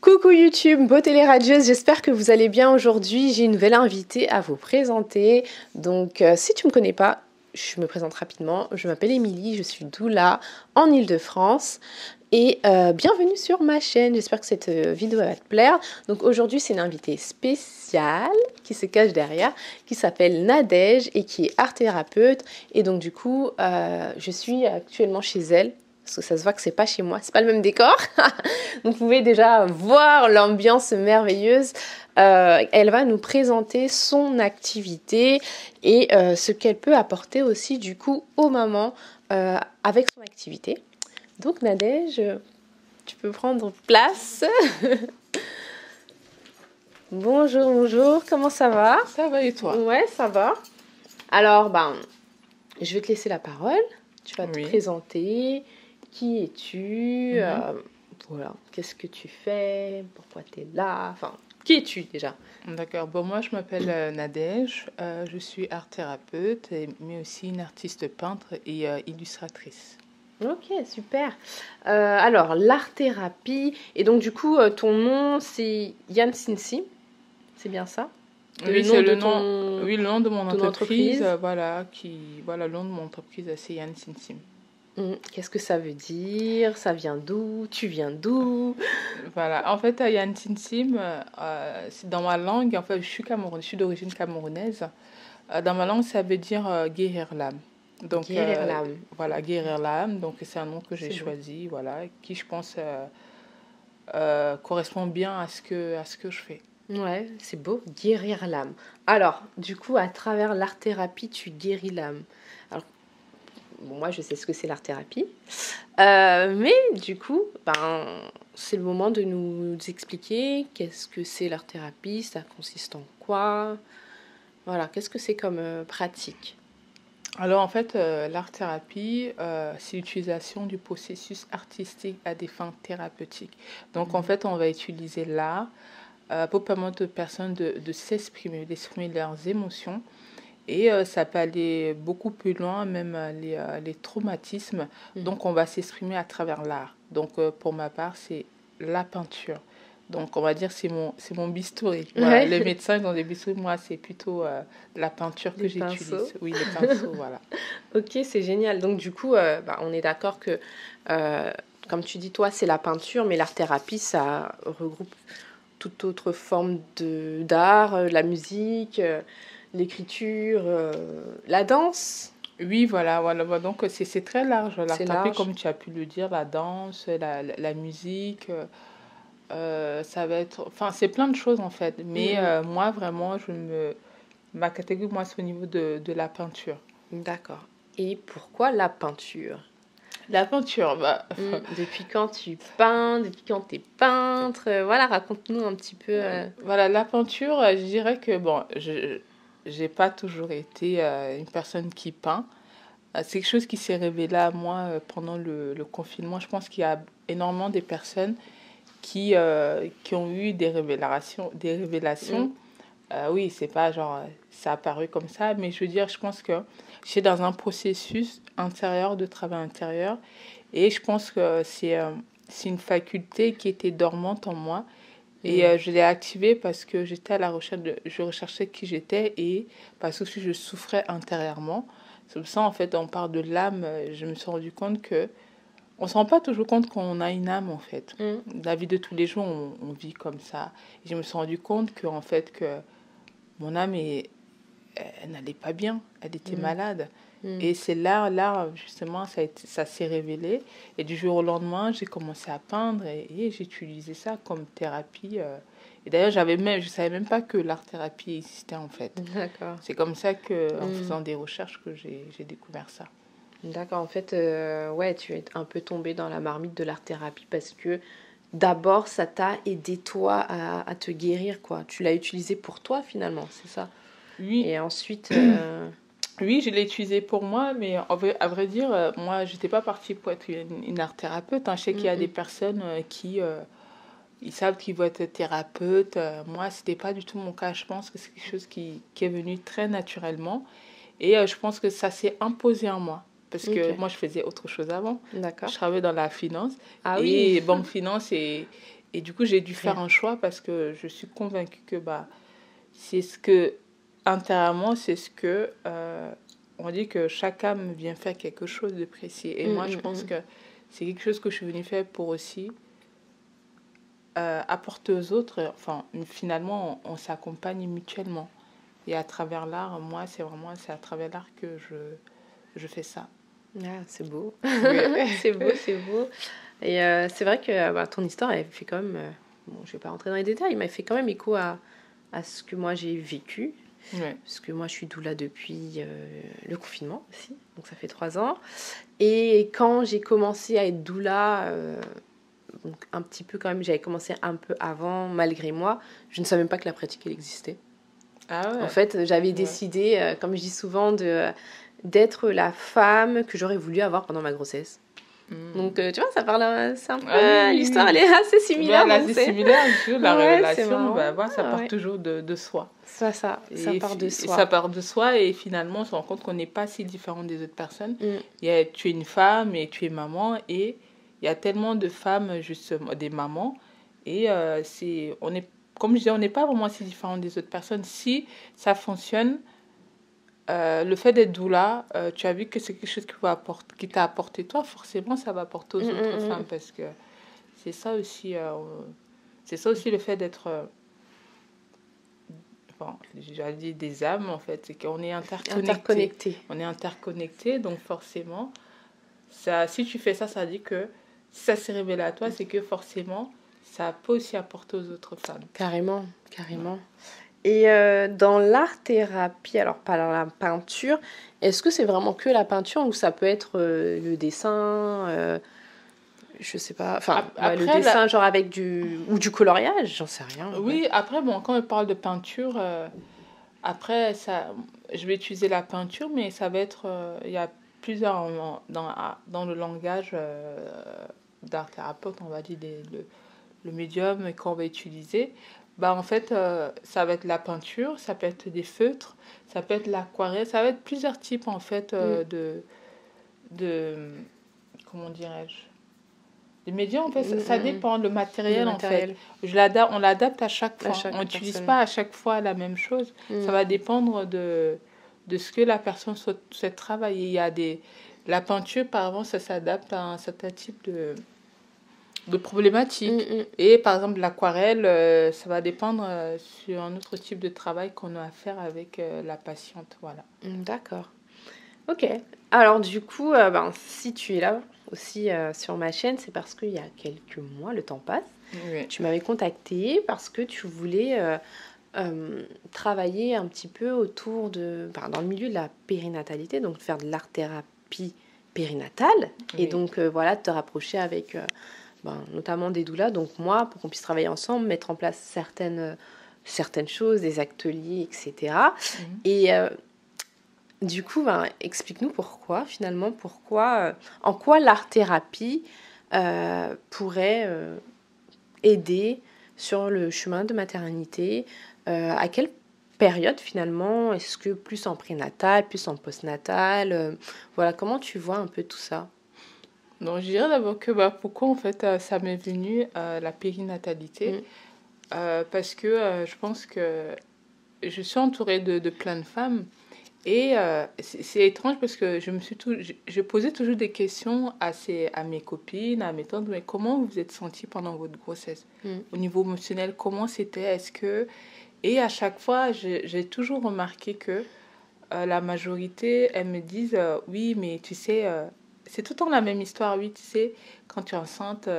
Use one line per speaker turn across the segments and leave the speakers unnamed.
Coucou YouTube, beau téléradieuse, j'espère que vous allez bien aujourd'hui. J'ai une nouvelle invitée à vous présenter. Donc si tu ne me connais pas, je me présente rapidement. Je m'appelle Émilie, je suis doula en Île-de-France. Et bienvenue sur ma chaîne, j'espère que cette vidéo va te plaire. Donc aujourd'hui c'est une invitée spéciale qui se cache derrière, qui s'appelle Nadège et qui est art thérapeute. Et donc du coup je suis actuellement chez elle. Parce que ça se voit que c'est pas chez moi, c'est pas le même décor. Donc vous pouvez déjà voir l'ambiance merveilleuse. Elle va nous présenter son activité et ce qu'elle peut apporter aussi du coup aux mamans avec son activité. Donc Nadège, tu peux prendre place. Bonjour, bonjour, comment ça va?
Ça va et toi?
Ouais, ça va. Alors, je vais te laisser la parole. Tu vas te présenter. Qui es-tu? Voilà, qu'est-ce que tu fais? Pourquoi tu es là? Enfin, qui es-tu déjà?
D'accord, bon, moi je m'appelle Nadège, je suis art thérapeute, mais aussi une artiste peintre et illustratrice.
Ok, super. Alors, l'art-thérapie, et donc du coup, ton nom c'est Yann Sinsi, c'est bien ça?
Oui, c'est le nom, oui, le nom de mon entreprise, voilà, le nom de mon entreprise, c'est Yann Sinsim.
Qu'est-ce que ça veut dire? Ça vient d'où? Tu viens d'où?
Voilà, en fait, Yann Sinsim, c'est dans ma langue, en fait, je suis d'origine camerounaise. Dans ma langue, ça veut dire guérir l'âme. Donc,
guérir l'âme.
Voilà, guérir l'âme. Donc, c'est un nom que j'ai choisi, voilà, qui, je pense, correspond bien à ce que je fais.
Ouais, c'est beau, guérir l'âme. Alors, du coup, à travers l'art-thérapie, tu guéris l'âme. Alors, bon, moi, je sais ce que c'est l'art-thérapie. Mais du coup, c'est le moment de nous expliquer qu'est-ce que c'est l'art-thérapie, ça consiste en quoi? Voilà, qu'est-ce que c'est comme pratique?
Alors, en fait, l'art-thérapie, c'est l'utilisation du processus artistique à des fins thérapeutiques. Donc, en fait, on va utiliser l'art pour permettre aux personnes de s'exprimer, d'exprimer leurs émotions. Et ça peut aller beaucoup plus loin, même les traumatismes. Donc, on va s'exprimer à travers l'art. Donc, pour ma part, c'est la peinture. Donc, on va dire c'est mon bistouri. Voilà. Les médecins, ils ont des bistouris. Moi, c'est plutôt la peinture que j'utilise. Oui, les pinceaux, voilà.
Ok, c'est génial. Donc, du coup, on est d'accord que, comme tu dis, toi, c'est la peinture, mais l'art-thérapie, ça regroupe toute autre forme d'art, la musique, l'écriture, la danse.
Oui, voilà. Donc, c'est très large. L'art-thérapie,
large.
comme tu as pu le dire, la danse, la musique, ça va être... Enfin, c'est plein de choses, en fait. Mais moi, vraiment, ma catégorie, moi, c'est au niveau de la peinture.
D'accord. Et pourquoi la peinture?
La peinture,
depuis quand tu peins? Depuis quand tu es peintre? Voilà, raconte-nous un petit peu.
Voilà, la peinture, je dirais que, bon, je n'ai pas toujours été une personne qui peint. C'est quelque chose qui s'est révélé à moi pendant le confinement. Je pense qu'il y a énormément de personnes qui ont eu des révélations. Oui, c'est pas genre, ça a apparu comme ça, mais je veux dire, je pense que j'étais dans un processus intérieur, de travail intérieur, et je pense que c'est une faculté qui était dormante en moi, et je l'ai activée parce que j'étais à la recherche je recherchais qui j'étais, et parce que je souffrais intérieurement. C'est pour ça, en fait, on parle de l'âme, je me suis rendu compte que on ne se rend pas toujours compte qu'on a une âme, en fait. La vie de tous les jours, on vit comme ça. Et je me suis rendu compte que, en fait, que mon âme, elle n'allait pas bien. Elle était malade. Et c'est l'art, justement, ça s'est révélé. Et du jour au lendemain, j'ai commencé à peindre et j'ai utilisé ça comme thérapie. Et d'ailleurs, je ne savais même pas que l'art-thérapie existait, en fait.
D'accord.
C'est comme ça qu'en faisant des recherches que j'ai découvert ça.
D'accord, en fait, ouais, tu es un peu tombée dans la marmite de l'art-thérapie parce que d'abord, ça t'a aidé toi à te guérir, quoi. Tu l'as utilisé pour toi, finalement, c'est ça?
Oui.
Et ensuite...
Oui, je l'ai utilisé pour moi, mais à vrai dire, moi, je n'étais pas partie pour être une art-thérapeute. Je sais qu'il y a des personnes qui ils savent qu'ils vont être thérapeutes. Moi, ce n'était pas du tout mon cas. Je pense que c'est quelque chose qui est venu très naturellement. Et je pense que ça s'est imposé en moi. Parce que moi, je faisais autre chose avant.
D'accord.
Je travaillais dans la finance.
Ah
et
oui.
banque finance et Et du coup, j'ai dû faire un choix parce que je suis convaincue que c'est ce que, intérieurement, c'est ce que... on dit que chaque âme vient faire quelque chose de précis. Et moi, je pense que c'est quelque chose que je suis venue faire pour aussi apporter aux autres. Enfin, finalement, on s'accompagne mutuellement. Et à travers l'art, moi, c'est à travers l'art que je fais ça.
Ah, c'est beau.
Oui.
C'est beau, c'est beau. Et c'est vrai que ton histoire, elle fait quand même... bon, je vais pas rentrer dans les détails, mais elle fait quand même écho à ce que moi j'ai vécu.
Ouais.
Parce que moi, je suis doula depuis le confinement aussi. Donc, ça fait 3 ans. Et quand j'ai commencé à être doula, donc un petit peu quand même, j'avais commencé un peu avant, malgré moi, je ne savais même pas que la pratique, elle existait.
Ah ouais.
En fait, j'avais décidé, comme je dis souvent, d'être la femme que j'aurais voulu avoir pendant ma grossesse. Donc, tu vois, ça parle, c'est un peu, l'histoire, elle est assez similaire.
Elle est assez similaire, la révélation, ça part
ouais.
toujours de soi.
Ça part de soi.
Ça part de soi et finalement, on se rend compte qu'on n'est pas si différent des autres personnes. Tu es une femme et tu es maman et il y a tellement de femmes, justement, des mamans. Et comme je disais, on n'est pas vraiment si différent des autres personnes. Si ça fonctionne, le fait d'être doula, tu as vu que c'est quelque chose qui t'a apporté toi, forcément, ça va apporter aux autres femmes parce que c'est ça aussi le fait d'être... j'ai dit des âmes, en fait, c'est qu'on est interconnectés. On est interconnectés, donc forcément, si tu fais ça, ça dit que si ça s'est révélé à toi, c'est que forcément, ça peut aussi apporter aux autres femmes.
Carrément. Et dans l'art-thérapie, alors pas dans la peinture, est-ce que c'est vraiment que la peinture ou ça peut être le dessin je sais pas, enfin, le dessin genre avec ou du coloriage, j'en sais rien.
Oui, après, quand on parle de peinture, après, je vais utiliser la peinture, mais ça va être, il y a plusieurs, dans le langage d'art thérapeute, on va dire, le médium qu'on va utiliser. En fait, ça va être la peinture, ça peut être des feutres, ça peut être l'aquarelle, ça va être plusieurs types, en fait, comment dirais-je, les médias, en fait, ça dépend. Le matériel, en fait, on l'adapte à chaque fois. On n'utilise pas à chaque fois la même chose. Ça va dépendre de ce que la personne souhaite travailler. La peinture, par exemple, ça s'adapte à un certain type de problématique. Et par exemple, l'aquarelle, ça va dépendre sur un autre type de travail qu'on a à faire avec la patiente. Voilà.
D'accord. Ok. Alors du coup, si tu es là aussi sur ma chaîne, c'est parce qu'il y a quelques mois, le temps passe, tu m'avais contacté parce que tu voulais travailler un petit peu autour dans le milieu de la périnatalité, donc faire de l'art-thérapie périnatale, et donc te rapprocher avec notamment des doulas, donc moi, pour qu'on puisse travailler ensemble, mettre en place certaines choses, des ateliers, etc. Et du coup, explique-nous en quoi l'art-thérapie pourrait aider sur le chemin de maternité, à quelle période finalement, est-ce que plus en prénatal, plus en postnatal, voilà, comment tu vois un peu tout ça?
Donc, je dirais d'abord que pourquoi en fait ça m'est venu la périnatalité, parce que je pense que je suis entourée de plein de femmes. Et c'est étrange parce que je posais toujours des questions à mes copines, à mes tantes, mais comment vous vous êtes sentie pendant votre grossesse? Au niveau émotionnel, comment c'était? Et à chaque fois, j'ai toujours remarqué que la majorité, elles me disent, oui, mais tu sais, c'est tout le temps la même histoire, oui, tu sais, quand tu es enceinte,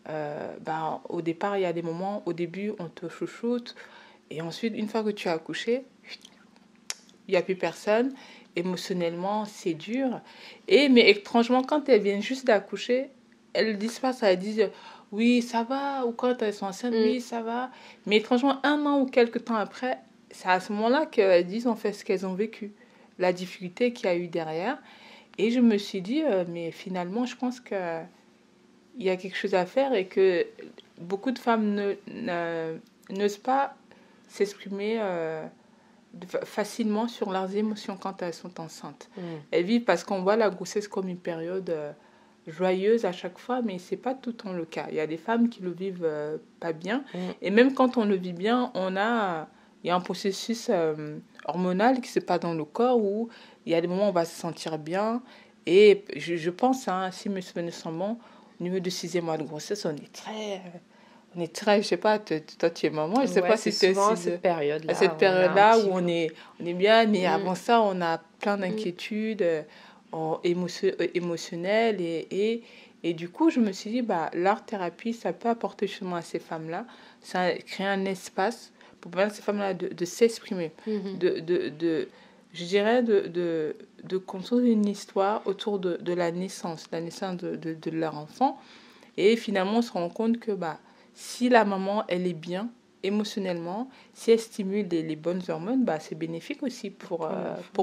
au départ, il y a des moments, au début, on te chouchoute, et ensuite, une fois que tu as accouché, il n'y a plus personne. Émotionnellement, c'est dur. Mais étrangement, quand elles viennent juste d'accoucher, elles disent pas ça. Elles disent oui, ça va. Ou quand elles sont enceintes, oui, ça va. Mais étrangement, 1 an ou quelques temps après, c'est à ce moment-là qu'elles disent en fait ce qu'elles ont vécu. La difficulté qu'il y a eu derrière. Et je me suis dit, mais finalement, je pense qu'il y a quelque chose à faire et que beaucoup de femmes n'osent pas s'exprimer facilement sur leurs émotions quand elles sont enceintes. Elles vivent parce qu'on voit la grossesse comme une période joyeuse à chaque fois, mais c'est pas tout le temps le cas. Il y a des femmes qui le vivent pas bien. Et même quand on le vit bien, il y a un processus hormonal qui se passe dans le corps où il y a des moments où on va se sentir bien. Et je pense, hein, si mes souvenirs sont bons, au niveau du 6e mois de grossesse, on est très, je sais pas, toi tu es maman, je sais pas si
c'est souvent
aussi
cette période-là.
cette période-là où on est bien, mais avant ça, on a plein d'inquiétudes émotionnelles et du coup, je me suis dit, bah, l'art-thérapie, ça peut apporter justement à ces femmes-là, ça crée un espace pour permettre à ces femmes-là de s'exprimer, je dirais, de construire une histoire autour de la naissance de leur enfant. Et finalement, on se rend compte que bah, si la maman, elle est bien émotionnellement, si elle stimule les bonnes hormones, bah, c'est bénéfique aussi pour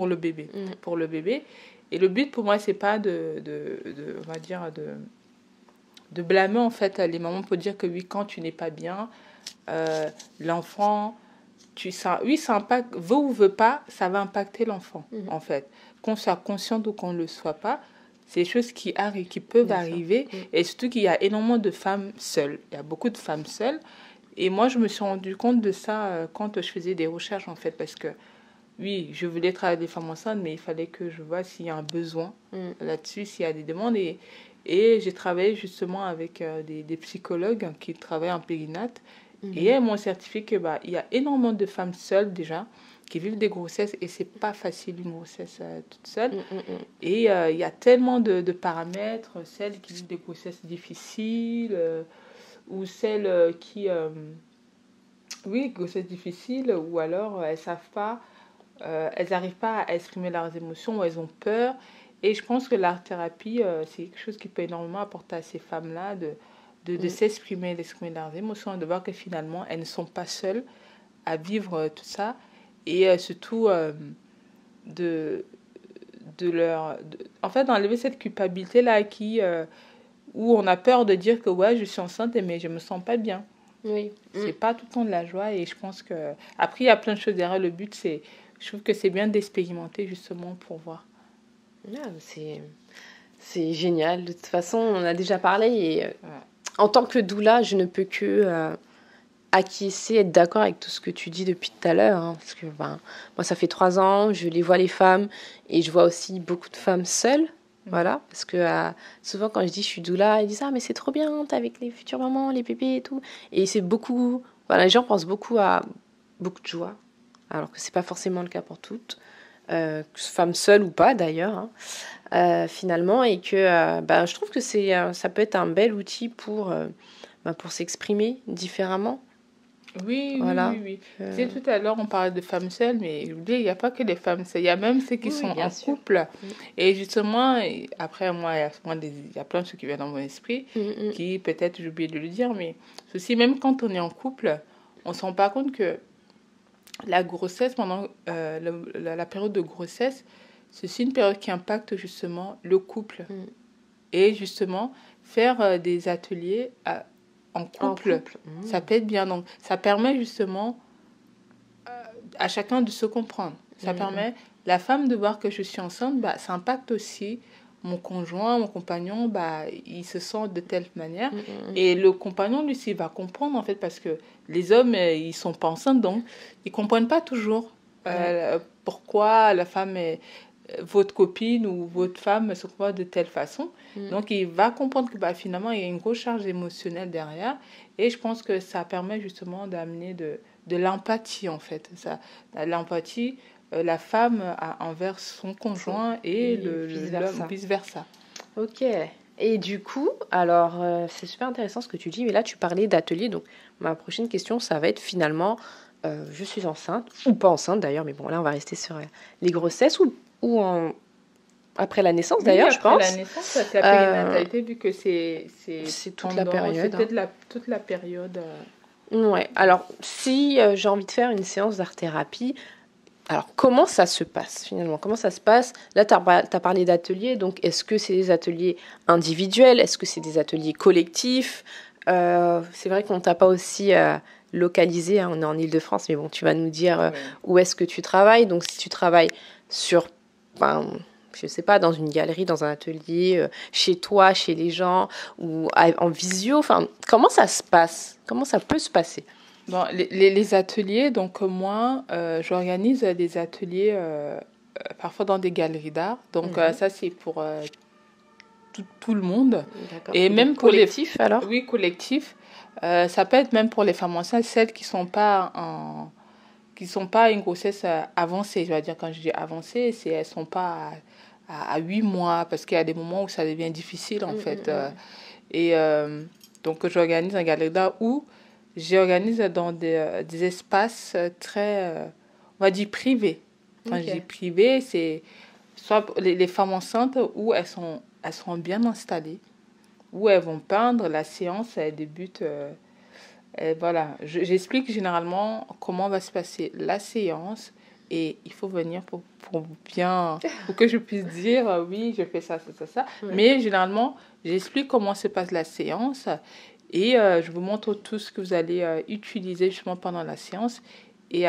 le bébé. Pour le bébé. Et le but pour moi, c'est pas on va dire, de blâmer en fait les mamans pour dire que oui, quand tu n'es pas bien, l'enfant, oui, ça impacte, veut ou veut pas, ça va impacter l'enfant en fait. Qu'on soit consciente ou qu'on ne le soit pas, c'est des choses qui peuvent arriver. Et surtout qu'il y a énormément de femmes seules. Il y a beaucoup de femmes seules. Et moi, je me suis rendu compte de ça quand je faisais des recherches, en fait. Parce que, oui, je voulais travailler avec des femmes enceintes, mais il fallait que je vois s'il y a un besoin là-dessus, s'il y a des demandes. Et j'ai travaillé justement avec des psychologues qui travaillent en périnate. Et elles m'ont certifié que il y a énormément de femmes seules déjà qui vivent des grossesses et c'est pas facile une grossesse toute seule. Et il y a tellement de paramètres, celles qui vivent des grossesses difficiles ou celles oui, grossesses difficiles ou alors elles savent pas, elles n'arrivent pas à exprimer leurs émotions ou elles ont peur. Et je pense que l'art-thérapie, c'est quelque chose qui peut énormément apporter à ces femmes-là de s'exprimer, d'exprimer leurs émotions, de voir que finalement, elles ne sont pas seules à vivre tout ça. Et surtout, en fait, d'enlever cette culpabilité-là où on a peur de dire que ouais, je suis enceinte, mais je me sens pas bien.
Oui.
C'est pas tout le temps de la joie. Et je pense que... Après, il y a plein de choses derrière. Le but, c'est... Je trouve que c'est bien d'expérimenter, justement, pour voir.
C'est génial. De toute façon, on a déjà parlé et... En tant que doula, je ne peux que acquiescer, être d'accord avec tout ce que tu dis depuis tout à l'heure. Hein, parce que moi, ça fait 3 ans, je les vois les femmes et je vois aussi beaucoup de femmes seules. Voilà, parce que souvent quand je dis je suis doula, ils disent ah mais c'est trop bien, t'es avec les futures mamans, les bébés et tout. Et c'est beaucoup, voilà, les gens pensent beaucoup à beaucoup de joie, alors que c'est pas forcément le cas pour toutes, femmes seules ou pas d'ailleurs. Hein. Finalement, et que je trouve que ça peut être un bel outil pour s'exprimer différemment.
Oui, voilà. Oui. Tu sais, tout à l'heure, on parlait de femmes seules, mais il n'y a pas que les femmes seules, il y a même ceux qui sont en couple. Et justement, après, moi, il y a plein de choses qui viennent dans mon esprit, qui peut-être, j'ai oublié de le dire, mais ceci, même quand on est en couple, on ne se rend pas compte que la grossesse, pendant la période de grossesse, c'est une période qui impacte justement le couple. Et justement, faire des ateliers en couple. Ça peut être bien. Donc, ça permet justement à chacun de se comprendre. Ça permet la femme de voir que je suis enceinte. Ça impacte aussi mon conjoint, mon compagnon. Il se sent de telle manière. Et le compagnon, lui, il va comprendre, en fait, parce que les hommes, ils sont pas enceintes, donc ils comprennent pas toujours pourquoi la femme votre copine ou votre femme se comporte de telle façon. Donc, il va comprendre que finalement, il y a une grosse charge émotionnelle derrière. Et je pense que ça permet justement d'amener de l'empathie, en fait. L'empathie, la femme envers son conjoint et l'homme, vice-versa.
Ok. Et du coup, alors, c'est super intéressant ce que tu dis, mais là, tu parlais d'atelier. Donc, ma prochaine question, ça va être finalement, je suis enceinte, ou pas enceinte d'ailleurs, mais bon, là, on va rester sur les grossesses ou après la naissance d'ailleurs, je pense.
Après la naissance, c'est la périnatalité, vu que c'est
toute la période.
C'est peut-être toute la période.
Ouais. Alors, si j'ai envie de faire une séance d'art-thérapie, alors comment ça se passe finalement? Comment ça se passe? Là, tu as parlé d'ateliers, donc est-ce que c'est des ateliers individuels? Est-ce que c'est des ateliers collectifs? C'est vrai qu'on t'a pas aussi localisé, hein, on est en Île-de-France, mais bon, tu vas nous dire où est-ce que tu travailles. Donc, si tu travailles sur je sais pas, dans une galerie, dans un atelier, chez toi, chez les gens, ou en visio. Enfin, comment ça se passe? Comment ça peut se passer?
Bon, les ateliers, donc moi, j'organise des ateliers parfois dans des galeries d'art. Donc ça, c'est pour tout le monde.
D'accord.
Et même pour
collectif, alors?
Oui, collectif. Ça peut être même pour les femmes enceintes, celles qui sont pas à une grossesse avancée. Je veux dire, quand je dis avancée, c'est elles sont pas à 8 mois, parce qu'il y a des moments où ça devient difficile, en fait. Et donc, j'organise un galerie d'art où j'organise dans des espaces très, on va dire, privés. Quand je dis privé, c'est soit les femmes enceintes où elles sont bien installées, où elles vont peindre. La séance, elle débute. Et voilà, j'explique généralement comment va se passer la séance et il faut venir pour que je puisse dire oui, je fais ça, ça, ça, ça. Ouais. Mais généralement, j'explique comment se passe la séance et je vous montre tout ce que vous allez utiliser justement pendant la séance et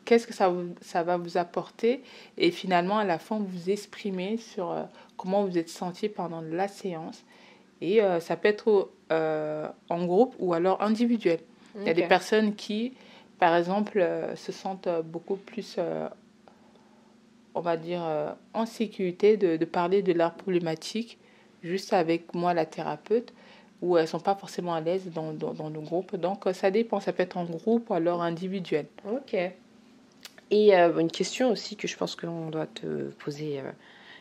qu'est-ce que ça va vous apporter. Et finalement, à la fin, vous exprimez sur comment vous êtes senti pendant la séance. Et ça peut être en groupe ou alors individuel. Il y a des personnes qui, par exemple, se sentent beaucoup plus, on va dire, en sécurité de parler de leur problématique juste avec moi, la thérapeute, où elles ne sont pas forcément à l'aise dans le groupe. Donc, ça dépend. Ça peut être en groupe ou alors individuel.
Ok. Et une question aussi que je pense qu'on doit te poser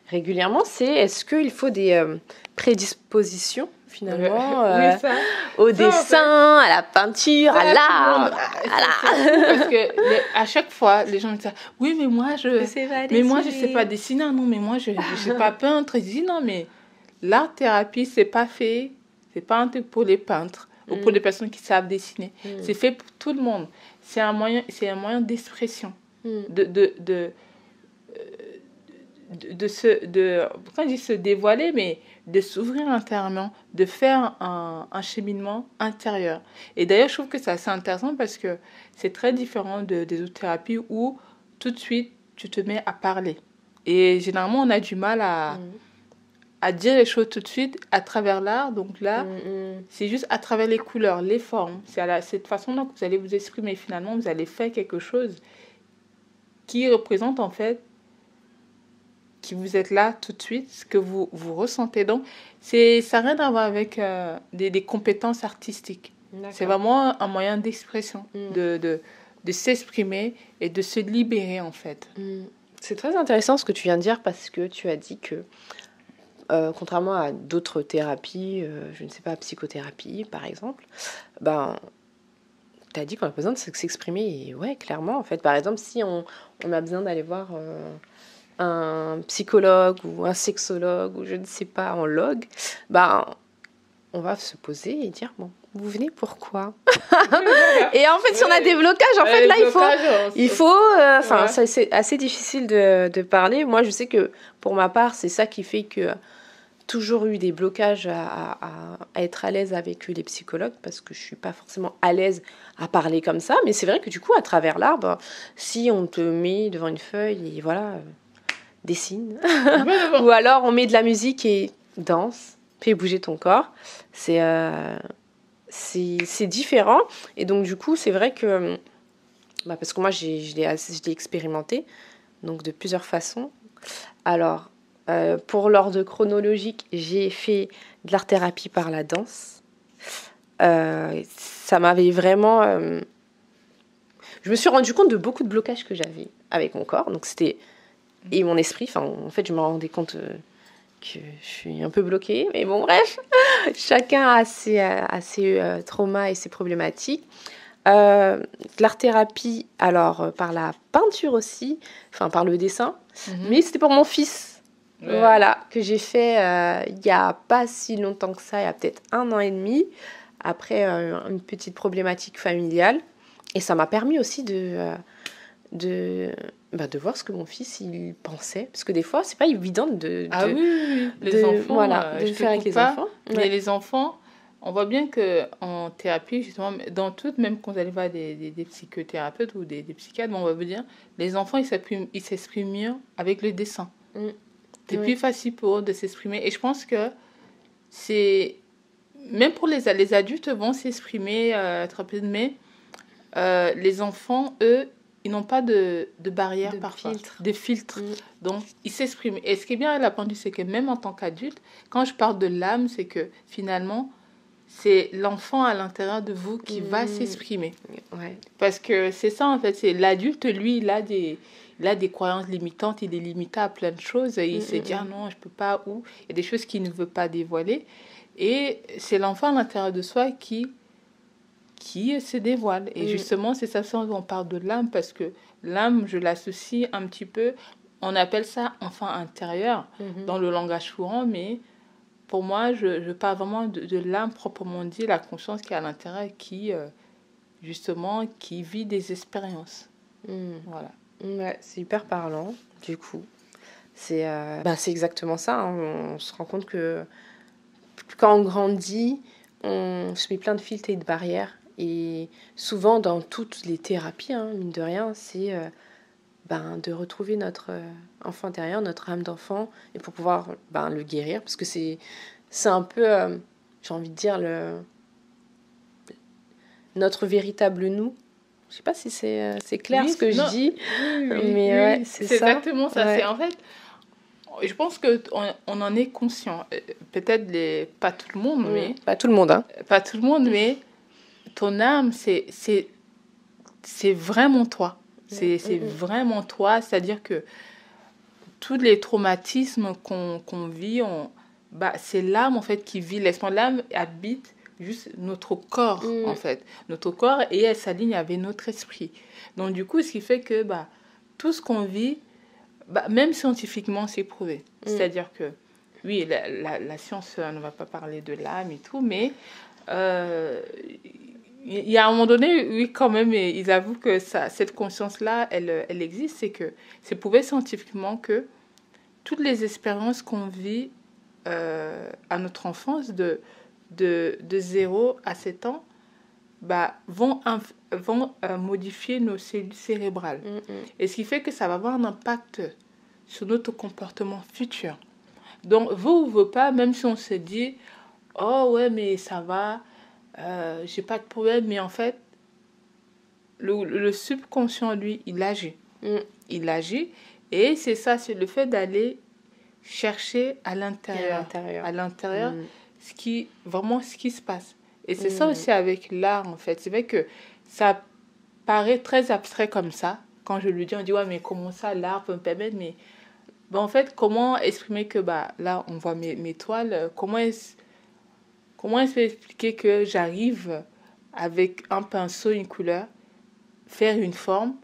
régulièrement, c'est est-ce qu'il faut des prédispositions finalement
oui, ça.
au dessin, à la peinture, à l'art.
Parce que à chaque fois, les gens me disent oui, mais moi je sais pas dessiner, non, mais moi je sais pas peindre. Ils disent non, mais l'art thérapie c'est pas un truc pour les peintres ou pour les personnes qui savent dessiner. C'est fait pour tout le monde. C'est un moyen d'expression, quand je dis se dévoiler, mais de s'ouvrir intérieurement, de faire un cheminement intérieur. Et d'ailleurs, je trouve que c'est assez intéressant parce que c'est très différent des autres thérapies où tout de suite, tu te mets à parler. Et généralement, on a du mal à dire les choses tout de suite à travers l'art. Donc là, c'est juste à travers les couleurs, les formes. C'est cette façon-là que vous allez vous exprimer. Finalement, vous allez faire quelque chose qui représente en fait qui vous êtes là tout de suite, ce que vous ressentez. Donc, ça n'a rien à voir avec des compétences artistiques. D'accord. C'est vraiment un moyen d'expression, de s'exprimer et de se libérer, en fait.
C'est très intéressant ce que tu viens de dire parce que tu as dit que, contrairement à d'autres thérapies, je ne sais pas, psychothérapie, par exemple, tu as dit qu'on a besoin de s'exprimer. Et ouais, clairement, en fait. Par exemple, si on a besoin d'aller voir un psychologue ou un sexologue ou je ne sais pas, en log, on va se poser et dire bon, vous venez pourquoi? Et en fait, si on a des blocages, en fait, là, il faut c'est assez difficile de parler. Moi, je sais que pour ma part, c'est ça qui fait que toujours eu des blocages à être à l'aise avec les psychologues parce que je suis pas forcément à l'aise à parler comme ça. Mais c'est vrai que du coup, à travers l'art, si on te met devant une feuille et voilà, dessine, ou alors on met de la musique et danse, fais bouger ton corps, c'est différent. Et donc du coup, c'est vrai que parce que moi, je l'ai expérimenté donc de plusieurs façons. Alors, pour l'ordre chronologique, j'ai fait de l'art-thérapie par la danse. Ça m'avait vraiment... je me suis rendu compte de beaucoup de blocages que j'avais avec mon corps. Donc c'était... Et mon esprit. Enfin, en fait, je me rendais compte que je suis un peu bloquée. Mais bon, bref. Chacun a ses traumas et ses problématiques. L'art-thérapie, alors, par la peinture aussi. Enfin, par le dessin. Mais c'était pour mon fils. Ouais. Voilà, que j'ai fait il n'y a pas si longtemps que ça, il y a peut-être 1 an et demi, après une petite problématique familiale. Et ça m'a permis aussi de voir ce que mon fils il pensait. Parce que des fois, c'est pas évident de
les enfants,
de faire avec les enfants.
Mais les enfants, on voit bien qu'en thérapie, justement, dans toutes, même quand vous allez voir des psychothérapeutes ou des psychiatres, on va vous dire, les enfants, ils s'expriment mieux avec le dessin. C'est plus facile pour eux de s'exprimer. Et je pense que c'est... Même pour les adultes vont s'exprimer très peu, mais les enfants, eux, ils n'ont pas de barrière parfois, de filtre. Donc, ils s'expriment. Et ce qui est bien à la pendule, c'est que même en tant qu'adulte, quand je parle de l'âme, c'est que finalement, c'est l'enfant à l'intérieur de vous qui va s'exprimer.
Ouais.
Parce que c'est ça, en fait. C'est l'adulte, lui, il a des croyances limitantes, il est limité à plein de choses. Et il se dit, ah non, je peux pas, ou il y a des choses qu'il ne veut pas dévoiler. Et c'est l'enfant à l'intérieur de soi qui se dévoile. Et justement, c'est ça dont on parle de l'âme, parce que l'âme, je l'associe un petit peu, on appelle ça enfant intérieur dans le langage courant, mais pour moi, je parle vraiment de l'âme proprement dit, la conscience qui est à l'intérieur, qui, justement, qui vit des expériences. Voilà.
Ouais, c'est hyper parlant, du coup. C'est exactement ça. Hein. On se rend compte que quand on grandit, on se met plein de filtres et de barrières. Et souvent, dans toutes les thérapies, hein, mine de rien, c'est de retrouver notre enfant intérieur, notre âme d'enfant, et pour pouvoir le guérir. Parce que c'est un peu, j'ai envie de dire, notre véritable nous. Je sais pas si c'est clair ce que je dis, mais ouais, c'est ça.
Exactement ça. Ouais. C'est en fait... Je pense qu'on en est conscient. Peut-être pas tout le monde, mais...
Pas tout le monde, hein.
Pas tout le monde, mais ton âme, c'est vraiment toi. C'est vraiment toi. C'est-à-dire que tous les traumatismes qu'on vit, c'est l'âme, en fait, qui vit. L'âme habite juste notre corps, en fait. Notre corps, et elle s'aligne avec notre esprit. Donc, du coup, ce qui fait que tout ce qu'on vit... même scientifiquement, c'est prouvé. C'est-à-dire que, oui, la science ne va pas parler de l'âme et tout, mais il y a un moment donné, oui, quand même, ils avouent que cette conscience-là, elle existe. C'est prouvé scientifiquement que toutes les expériences qu'on vit à notre enfance, de 0 à 7 ans, vont modifier nos cellules cérébrales. Et ce qui fait que ça va avoir un impact sur notre comportement futur. Donc, veut ou veut pas, même si on se dit, oh ouais, mais ça va, j'ai pas de problème, mais en fait, le subconscient, lui, il agit. Il agit, et c'est ça, c'est le fait d'aller chercher à l'intérieur, ce qui se passe. Et c'est ça aussi avec l'art, en fait. C'est vrai que ça paraît très abstrait comme ça. Quand je lui dis, on dit, ouais, mais comment ça, l'art peut me permettre, mais en fait, comment exprimer que, là, on voit mes toiles, comment est-ce que expliquer que j'arrive avec un pinceau, une couleur, faire une forme,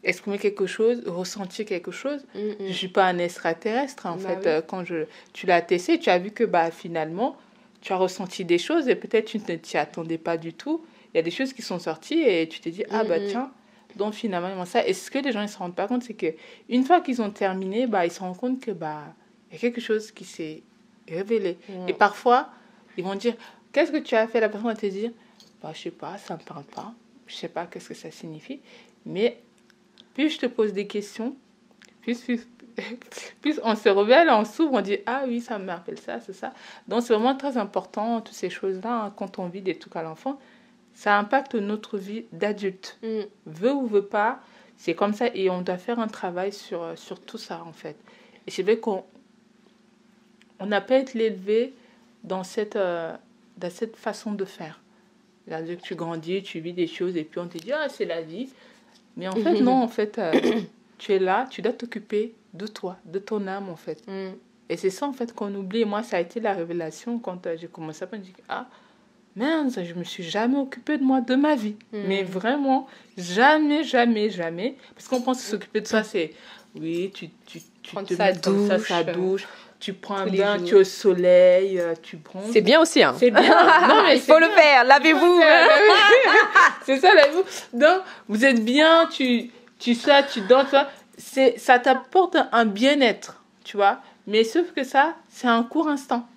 exprimer quelque chose, ressentir quelque chose. Je ne suis pas un extraterrestre, en fait. Oui. Quand tu l'as testé, tu as vu que, finalement, tu as ressenti des choses et peut-être tu ne t'y attendais pas du tout. Il y a des choses qui sont sorties et tu t'es dit, tiens, donc finalement, ça. Et ce que les gens ne se rendent pas compte, c'est qu'une fois qu'ils ont terminé, ils se rendent compte que il y a quelque chose qui s'est révélé. Et parfois, ils vont dire, qu'est-ce que tu as fait? La personne va te dire, je sais pas, ça ne me parle pas. Je sais pas qu'est-ce que ça signifie. Mais plus je te pose des questions, plus on se révèle, on s'ouvre, on dit, ah oui, ça me rappelle ça, c'est ça. Donc, c'est vraiment très important, toutes ces choses-là, hein, quand on vit des trucs à l'enfant, ça impacte notre vie d'adulte. Veut ou veut pas, c'est comme ça, et on doit faire un travail sur tout ça, en fait. Et c'est vrai qu'on n'a pas été élevé dans cette façon de faire. C'est-à-dire que tu grandis, tu vis des choses, et puis on te dit, ah, c'est la vie. Mais en fait, non, en fait, tu es là, tu dois t'occuper de toi, de ton âme, en fait. Et c'est ça, en fait, qu'on oublie. Et moi, ça a été la révélation quand j'ai commencé à me dire, ah, merde, je me suis jamais occupée de moi, de ma vie. Mais vraiment, jamais. Parce qu'on pense que s'occuper de ça, c'est, oui, tu te mets comme ça, sa douche, tu prends un bain, tu es au soleil, tu prends...
C'est bien aussi, hein.
C'est bien. Non, mais
il faut le faire, lavez-vous.
C'est ça, lavez-vous. Donc, vous êtes bien, tu dors, tu vois. Ça t'apporte un bien-être, tu vois. Mais sauf que ça, c'est un court instant.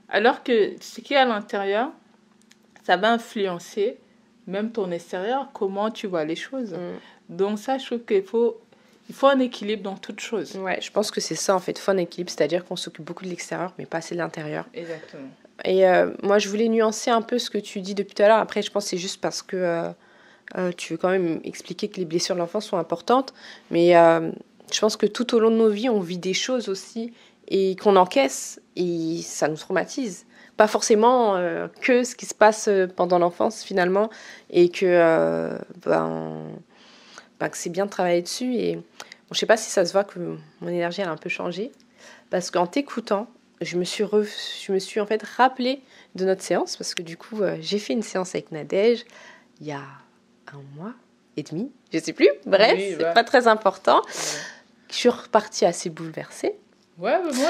Alors que ce qui est à l'intérieur, ça va influencer même ton extérieur, comment tu vois les choses. Donc ça, je trouve qu'il faut il faut un équilibre dans toute chose.
Ouais, je pense que c'est ça en fait, il faut un équilibre, c'est-à-dire qu'on s'occupe beaucoup de l'extérieur, mais pas assez de l'intérieur.
Exactement.
Et moi, je voulais nuancer un peu ce que tu dis depuis tout à l'heure. Après, je pense que c'est juste parce que tu veux quand même expliquer que les blessures de l'enfance sont importantes. Mais je pense que tout au long de nos vies, on vit des choses aussi et qu'on encaisse et ça nous traumatise. Pas forcément que ce qui se passe pendant l'enfance finalement et que, que c'est bien de travailler dessus. Et bon, je sais pas si ça se voit que mon énergie elle a un peu changé parce qu'en t'écoutant, je me suis en fait rappelée de notre séance parce que du coup, j'ai fait une séance avec Nadège il y a 1 mois et demi, je sais plus. Bref, oui, c'est pas très important. Ouais. Je suis repartie assez bouleversée.
Ouais, mais moi,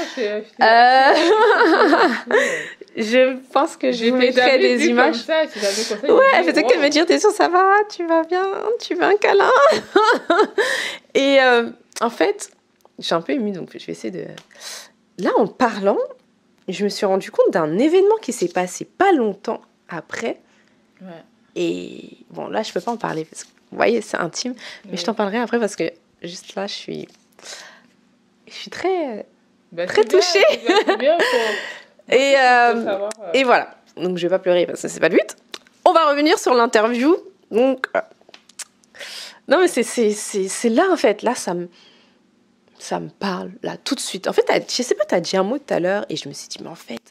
je pense que je vous mettrai des images.
Comme ça,
ouais, elle faisait que me dire, t'es sûre, ça va, tu vas bien, tu veux un câlin. Et en fait, je suis un peu émue, donc je vais essayer de... Là, en parlant, je me suis rendu compte d'un événement qui s'est passé pas longtemps après.
Ouais.
Et bon, là, je peux pas en parler parce que, vous voyez, c'est intime. Mais je t'en parlerai après parce que juste là, je suis très, très touchée.
C'est bien
et voilà. Donc, je vais pas pleurer parce que c'est pas le but. On va revenir sur l'interview. Donc, non, mais c'est là, en fait. Là, ça me parle, là, tout de suite. En fait, je sais pas, tu as dit un mot tout à l'heure et je me suis dit, mais en fait,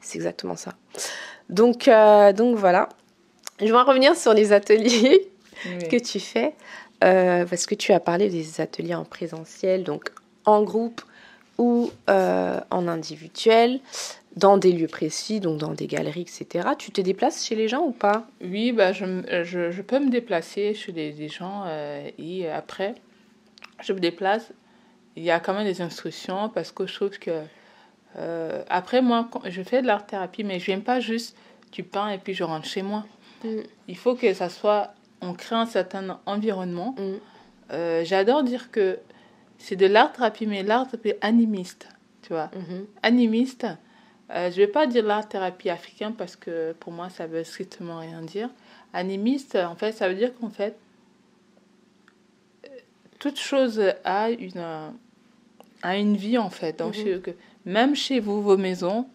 c'est exactement ça. Donc voilà. Je vais revenir sur les ateliers que tu fais, parce que tu as parlé des ateliers en présentiel, donc en groupe ou en individuel, dans des lieux précis, donc dans des galeries, etc. Tu te déplaces chez les gens ou pas ?
Oui, bah, je peux me déplacer chez les gens et après, je me déplace. Il y a quand même des instructions parce que je trouve que... après, moi, je fais de l'art-thérapie, mais je n'aime pas juste tu peins et puis je rentre chez moi. Il faut que ça soit... On crée un certain environnement. J'adore dire que c'est de l'art-thérapie, mais l'art-thérapie animiste, tu vois. Animiste, je ne vais pas dire l'art-thérapie africain parce que pour moi, ça veut strictement rien dire. Animiste, en fait, ça veut dire qu'en fait, toute chose a une vie, en fait. Donc, même chez vous, vos maisons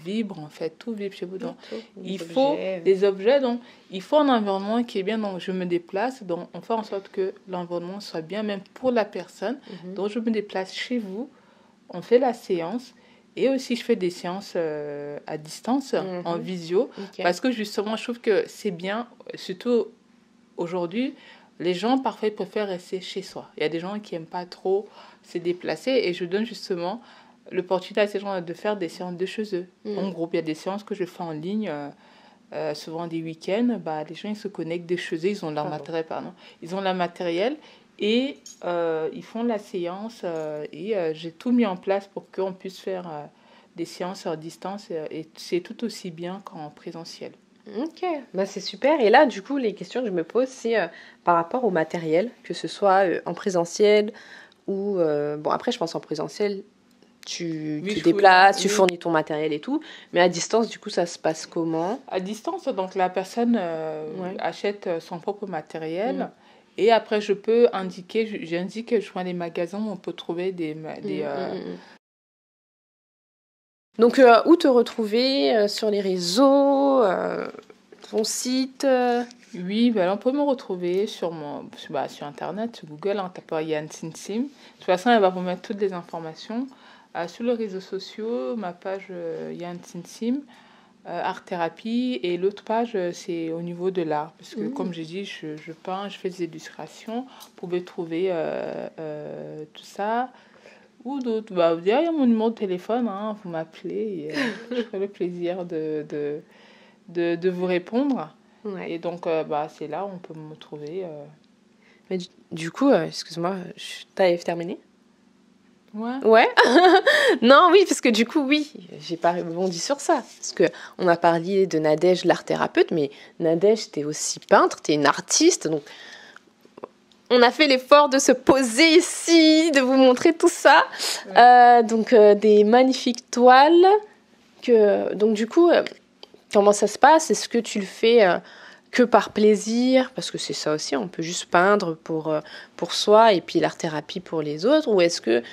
vibrent, en fait. Tout vibre chez vous. Donc, il faut des objets. Donc, il faut un environnement qui est bien. Donc, je me déplace. Donc, on fait en sorte que l'environnement soit bien, même pour la personne. Donc, je me déplace chez vous. On fait la séance. Et aussi, je fais des séances à distance, en visio. Parce que, justement, je trouve que c'est bien, surtout aujourd'hui, les gens, parfois, ils préfèrent rester chez soi. Il y a des gens qui n'aiment pas trop se déplacer. Et je donne justement l'opportunité à ces gens de faire des séances de chez eux. En groupe, il y a des séances que je fais en ligne, souvent des week-ends. Bah, les gens, ils se connectent de chez eux. Ils ont leur matériel, Ils ont leur matériel et ils font la séance. Et j'ai tout mis en place pour qu'on puisse faire des séances à distance. Et c'est tout aussi bien qu'en présentiel.
Ok, bah c'est super. Et là, du coup, les questions que je me pose, c'est par rapport au matériel, que ce soit en présentiel ou... bon, après, je pense en présentiel, tu te déplaces, tu fournis ton matériel et tout. Mais à distance, du coup, ça se passe comment ?
À distance, donc la personne achète son propre matériel. Et après, je peux indiquer, j'indique, je vois les magasins où on peut trouver des
Donc, où te retrouver sur les réseaux, ton site
Oui, ben, on peut me retrouver sur Internet, sur Google, en tapant Yann Sinsim. De toute façon, elle va vous mettre toutes les informations. Sur les réseaux sociaux, ma page Yann Sinsim, Art Thérapie, et l'autre page, c'est au niveau de l'art. Parce que, comme j'ai dit, je peins, je fais des illustrations. Vous pouvez trouver tout ça. Ou d'autres. Bah, il y a mon numéro de téléphone, hein, vous m'appelez et je ferai le plaisir de vous répondre. Ouais. Et donc, c'est là où on peut me trouver.
Mais du coup, excuse-moi, t'avais terminé ?
Ouais.
Non, oui, parce que du coup, oui, j'ai pas rebondi sur ça. Parce qu'on a parlé de Nadège, l'art thérapeute, mais Nadège, t'es aussi peintre, t'es une artiste, donc... On a fait l'effort de se poser ici, de vous montrer tout ça. Ouais. Donc, des magnifiques toiles. Donc, du coup, comment ça se passe ? Est-ce que tu le fais que par plaisir, parce que c'est ça aussi, on peut juste peindre pour soi et puis l'art-thérapie pour les autres, ou est-ce que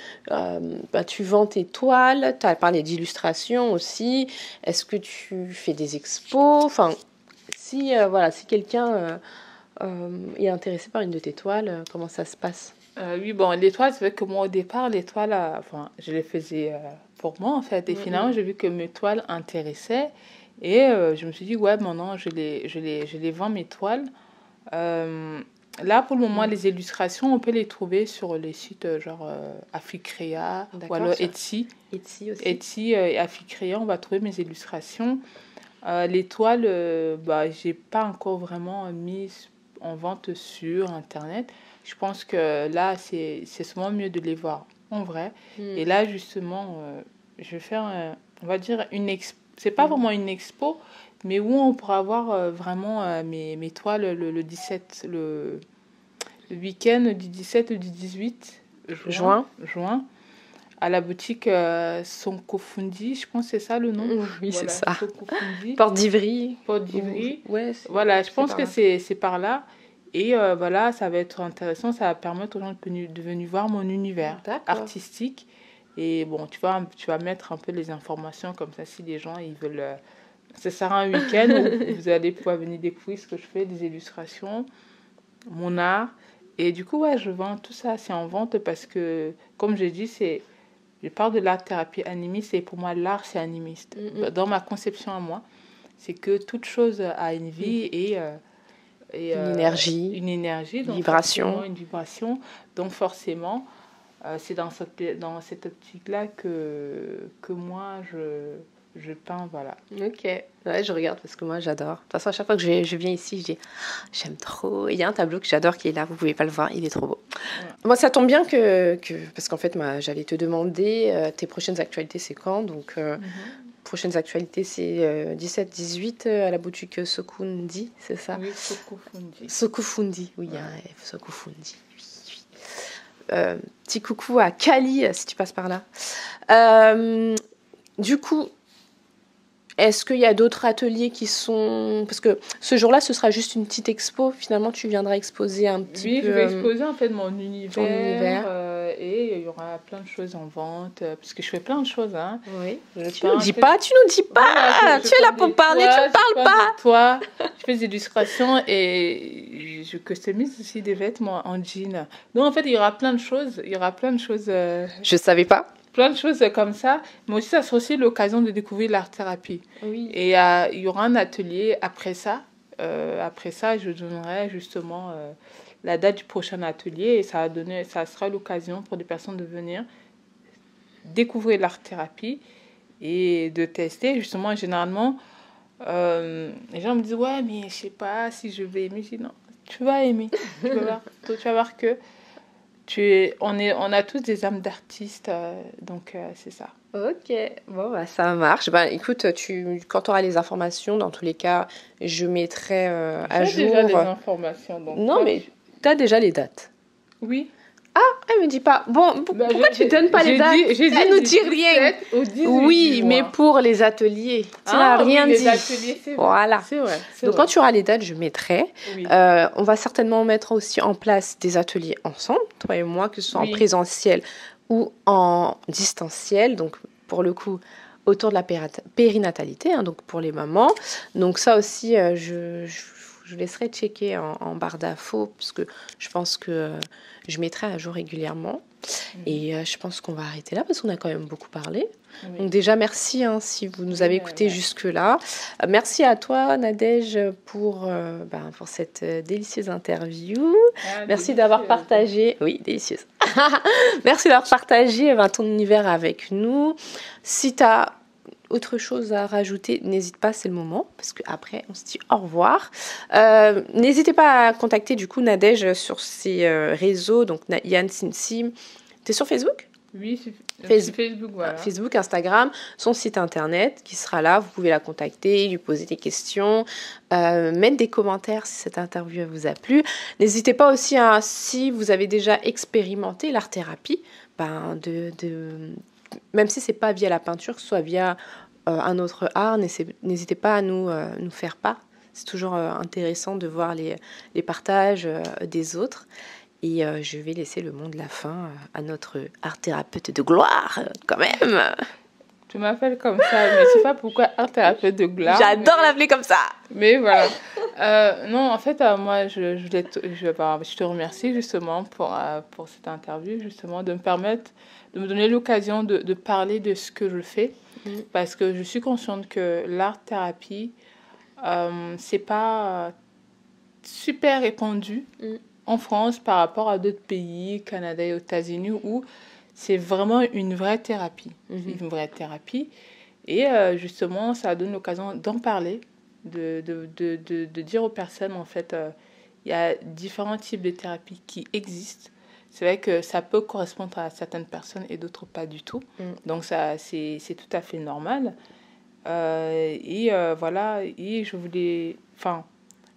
tu vends tes toiles, tu as parlé d'illustration aussi, est-ce que tu fais des expos, enfin, si quelqu'un est intéressé par une de tes toiles, comment ça se passe?
Oui, bon, les toiles, c'est vrai que moi, au départ, les toiles, je les faisais pour moi, en fait. Et finalement, j'ai vu que mes toiles intéressaient. Et je me suis dit, ouais, maintenant, je les vends, mes toiles. Là, pour le moment, les illustrations, on peut les trouver sur les sites genre Afficrea ou alors Etsy.
Etsy aussi.
Etsy et Afficrea, on va trouver mes illustrations. Les toiles, j'ai pas encore vraiment mis en vente sur Internet. Je pense que là, c'est souvent mieux de les voir en vrai. Et là, justement, je vais faire, on va dire, une expo. C'est pas vraiment une expo, mais où on pourra voir vraiment mes toiles le 17, le week-end du 17 ou du 18 juin, à la boutique Sonkofundi, je pense que c'est ça le nom.
Oui, voilà, c'est ça.
Sonkofundi.
Porte d'Ivry.
Porte d'Ivry.
Ouais,
voilà, je pense que c'est par là. Et voilà, ça va être intéressant, ça va permettre aux gens de venir voir mon univers artistique. Et bon, tu vas mettre un peu les informations comme ça, si les gens, ils veulent... ce sera un week-end où vous allez pouvoir venir découvrir ce que je fais, des illustrations, mon art. Et du coup, ouais, je vends tout ça, c'est en vente parce que, comme j'ai dit, je parle de l'art-thérapie animiste et pour moi, l'art, c'est animiste. Dans ma conception à moi, c'est que toute chose a une vie et
une énergie,
donc une vibration. Donc forcément, c'est dans cette optique-là que moi, je peins, voilà.
Ok, ouais, je regarde parce que moi, j'adore. De toute façon, à chaque fois que je viens ici, je dis, j'aime trop. Il y a un tableau que j'adore qui est là, vous pouvez pas le voir, il est trop beau. Ouais. Moi, ça tombe bien parce qu'en fait, j'allais te demander, tes prochaines actualités, c'est quand? Donc, prochaines actualités, c'est 17-18 à la boutique Sokufundi, c'est ça?
Oui, Sokufundi.
Sokufundi, oui, ouais. Sokufundi. Petit coucou à Kali, si tu passes par là. Du coup, est-ce qu'il y a d'autres ateliers qui sont... Parce que ce jour-là, ce sera juste une petite expo. Finalement, tu viendras exposer un petit peu...
Oui, je vais exposer en fait mon univers. Et il y aura plein de choses en vente. Parce que je fais plein de choses. Hein.
Oui. Tu nous dis pas. Voilà, tu es là pour parler, tu ne parles pas.
Toi, je fais des illustrations et je customise aussi des vêtements en jean. Donc en fait, il y aura plein de choses.
Je savais pas.
Plein de choses comme ça, mais aussi ça sera aussi l'occasion de découvrir l'art-thérapie.
Oui.
Et il y aura un atelier après ça. Je donnerai justement la date du prochain atelier et ça sera l'occasion pour des personnes de venir découvrir l'art-thérapie et de tester. Justement, généralement, les gens me disent « Ouais, mais je sais pas si je vais aimer. » Je dis « Non, tu vas aimer. Tu vas voir que on a tous des âmes d'artistes, donc c'est ça.
Ok, bon, ça marche. Écoute, quand tu auras les informations, dans tous les cas, je mettrai à jour.
J'ai déjà les informations. Donc
non, mais tu as déjà les dates.
Oui.
Ah, elle me dit pas. Bon, pourquoi tu donnes pas les dates? Elle nous dit rien. Oui, mais pour les ateliers. Tu n'as rien dit.
Les ateliers, c'est vrai.
Voilà.
C'est vrai.
Donc, quand tu auras les dates, je mettrai. Oui. On va certainement mettre aussi en place des ateliers ensemble, toi et moi, que ce soit en présentiel ou en distanciel. Donc, pour le coup, autour de la périnatalité, hein, donc pour les mamans. Donc, ça aussi, je laisserai checker en barre d'infos, parce que je pense que je mettrai à jour régulièrement. Et je pense qu'on va arrêter là, parce qu'on a quand même beaucoup parlé. Oui. Donc déjà, merci si vous nous avez écoutés jusque-là. Merci à toi, Nadège, pour cette délicieuse interview. Merci d'avoir partagé... Oui, délicieuse. Merci d'avoir partagé ton univers avec nous. Si tu as autre chose à rajouter, n'hésite pas, c'est le moment, parce qu'après, on se dit au revoir. N'hésitez pas à contacter du coup Nadège sur ses réseaux, donc Yann Simsim. T'es sur Facebook?
Oui, Facebook, voilà.
Facebook, Instagram, son site internet qui sera là. Vous pouvez la contacter, lui poser des questions, mettre des commentaires si cette interview vous a plu. N'hésitez pas aussi si vous avez déjà expérimenté l'art-thérapie, même si c'est pas via la peinture, que ce soit via un autre art, n'hésitez pas à nous faire part C'est toujours intéressant de voir les partages des autres. Et je vais laisser le mot de la fin à notre art thérapeute de gloire, quand même.
Tu m'appelles comme ça, mais je sais pas pourquoi art thérapeute de gloire.
J'adore l'appeler comme ça.
Mais voilà. Non, en fait, moi, je te remercie justement pour cette interview, justement, de me permettre, de me donner l'occasion de parler de ce que je fais. Parce que je suis consciente que l'art-thérapie, c'est pas super répandu en France par rapport à d'autres pays, Canada et aux États-Unis, où c'est vraiment une vraie thérapie. Une vraie thérapie. Et justement, ça donne l'occasion d'en parler, de dire aux personnes, en fait, il y a différents types de thérapies qui existent. C'est vrai que ça peut correspondre à certaines personnes et d'autres pas du tout. Donc, ça, c'est tout à fait normal. Voilà, et je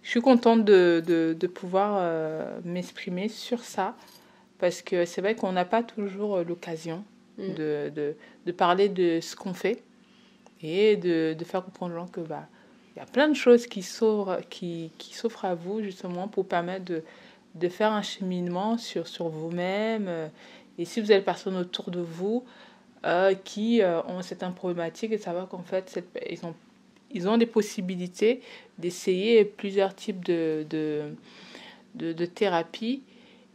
suis contente de pouvoir m'exprimer sur ça, parce que c'est vrai qu'on n'a pas toujours l'occasion de parler de ce qu'on fait et de faire comprendre aux gens que il y a plein de choses qui s'offrent à vous, justement, pour permettre de faire un cheminement sur vous-même. Et si vous avez des personnes autour de vous qui ont certaines problématiques, et savoir qu'en fait, ils ont des possibilités d'essayer plusieurs types de thérapies.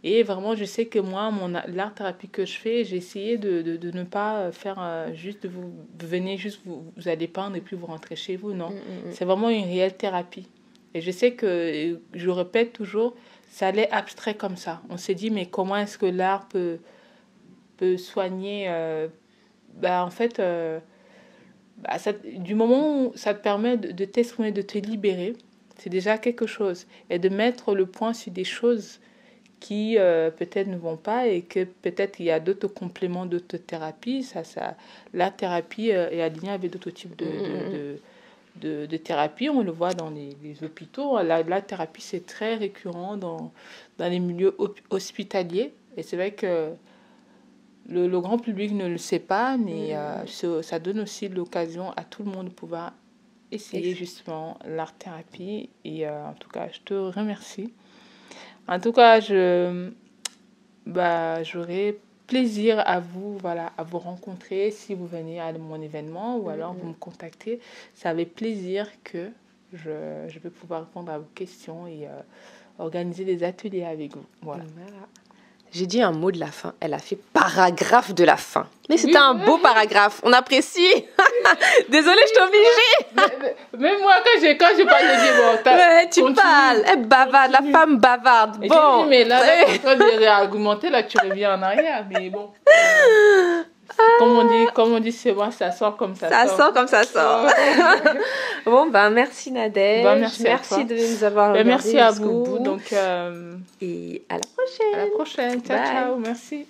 Et vraiment, je sais que moi, l'art-thérapie que je fais, j'ai essayé de ne pas faire juste, vous venez juste, vous allez peindre et puis vous rentrez chez vous. Non, c'est vraiment une réelle thérapie. Et je sais que, je répète toujours, ça allait abstrait comme ça. On s'est dit, mais comment est-ce que l'art peut soigner en fait, du moment où ça te permet de t'exprimer, de te libérer, c'est déjà quelque chose. Et de mettre le point sur des choses qui peut-être ne vont pas, et que peut-être il y a d'autres compléments, d'autres thérapies. La thérapie est alignée avec d'autres types de thérapies. On le voit dans les hôpitaux. La thérapie, c'est très récurrent dans les milieux hospitaliers. Et c'est vrai que le grand public ne le sait pas, mais ça donne aussi l'occasion à tout le monde de pouvoir essayer justement l'art-thérapie. Et en tout cas, je te remercie. En tout cas, j'aurai plaisir à vous rencontrer si vous venez à mon événement, ou alors vous me contactez. C'est avec plaisir que je vais pouvoir répondre à vos questions et organiser des ateliers avec vous. Voilà.
J'ai dit un mot de la fin. Elle a fait paragraphe de la fin. Mais c'était un beau paragraphe. On apprécie. Désolée, je t'ai obligée.
Même moi, quand je parle, je dis,
mais tu parles. Elle bavarde. La femme bavarde.
Et bon. Dit, mais là, tu es en train de réargumenter. Là, tu reviens en arrière. Mais bon. Comme on dit, c'est moi, ça sort comme ça sort.
Ça sort comme ça sort. Bon, merci Nadège. Merci de nous avoir regardé.
Merci à vous. Donc,
et à la prochaine.
À la prochaine. Ciao, ciao. Merci.